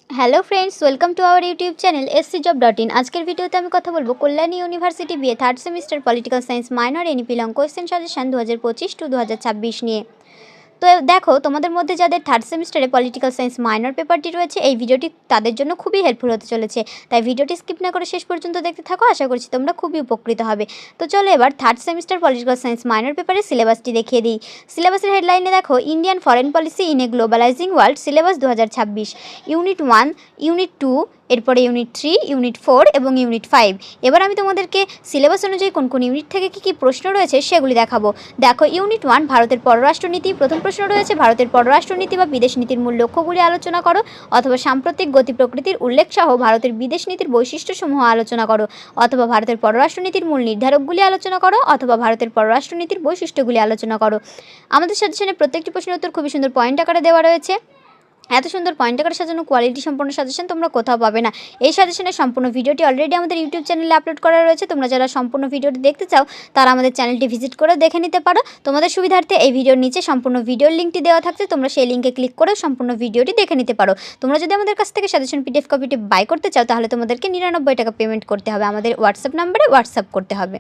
Hello friends, welcome to our YouTube channel scjob.in। আজকের ভিডিওতে আমি কথা বলবো Kalyani university BA third semester political science minor NEP long question suggestion 2025-2026 নিয়ে। তো দেখো, তোমাদের মধ্যে যাদের থার্ড সেমিস্টারে পলিটিক্যাল সায়েন্স মাইনর পেপারটি রয়েছে, এই ভিডিওটি তাদের জন্য খুবই হেল্পফুল হতে চলেছে। তাই ভিডিওটি স্কিপ না করে শেষ পর্যন্ত দেখতে থাকো, আশা করছি তোমরা খুবই উপকৃত হবে। তো চলো এবার third semester political science minor পেপারের সিলেবাসটি দেখিয়ে দিই। সিলেবাসের হেডলাইনে দেখো, Indian foreign policy in a globalising world, syllabus 2026, unit 1, unit 2, এরপরে ইউনিট 3, ইউনিট 4 এবং ইউনিট 5। এবার আমি তোমাদেরকে সিলেবাস অনুযায়ী কোন কোন ইউনিট থেকে কী কী প্রশ্ন রয়েছে সেগুলি দেখাবো। দেখো, ইউনিট 1 ভারতের পররাষ্ট্রনীতি। প্রথম প্রশ্ন রয়েছে, ভারতের পররাষ্ট্রনীতি বা বিদেশ নীতির মূল লক্ষ্যগুলি আলোচনা করো, অথবা সাম্প্রতিক গতি প্রকৃতির উল্লেখ সহ ভারতের বিদেশ নীতির বৈশিষ্ট্যসমূহ আলোচনা করো, অথবা ভারতের পররাষ্ট্রনীতির মূল নির্ধারকগুলি আলোচনা করো, অথবা ভারতের পররাষ্ট্রনীতির বৈশিষ্ট্যগুলি আলোচনা করো। আমাদের সাজেশনে প্রত্যেকটি প্রশ্নের উত্তর খুবই সুন্দর পয়েন্ট আকারে দেওয়া রয়েছে। এত সুন্দর পয়েন্ট আকারে সাজানো কোয়ালিটি সম্পন্ন সাজেশন তোমরা কোথাও পাবে না। এই সাজেশনের সম্পূর্ণ ভিডিওটি অলরেডি আমাদের ইউটিউব চ্যানেলে আপলোড করা রয়েছে। তোমরা যারা সম্পূর্ণ ভিডিওটি দেখতে চাও তারা আমাদের চ্যানেলটি ভিজিট করে দেখে নিতে পারো। তোমাদের সুবিধার্থে এই ভিডিওর নিচে সম্পূর্ণ ভিডিওর লিঙ্কটি দেওয়া থাকছে, তোমরা সেই লিঙ্কে ক্লিক করে সম্পূর্ণ ভিডিওটি দেখে নিতে পারো। তোমরা যদি আমাদের কাছ থেকে সাজেশন পিডিএফ কপিটি বাই করতে চাও তাহলে তোমাদেরকে 99 টাকা পেমেন্ট করতে হবে, আমাদের হোয়াটসঅ্যাপ নাম্বারে হোয়াটসঅ্যাপ করতে হবে।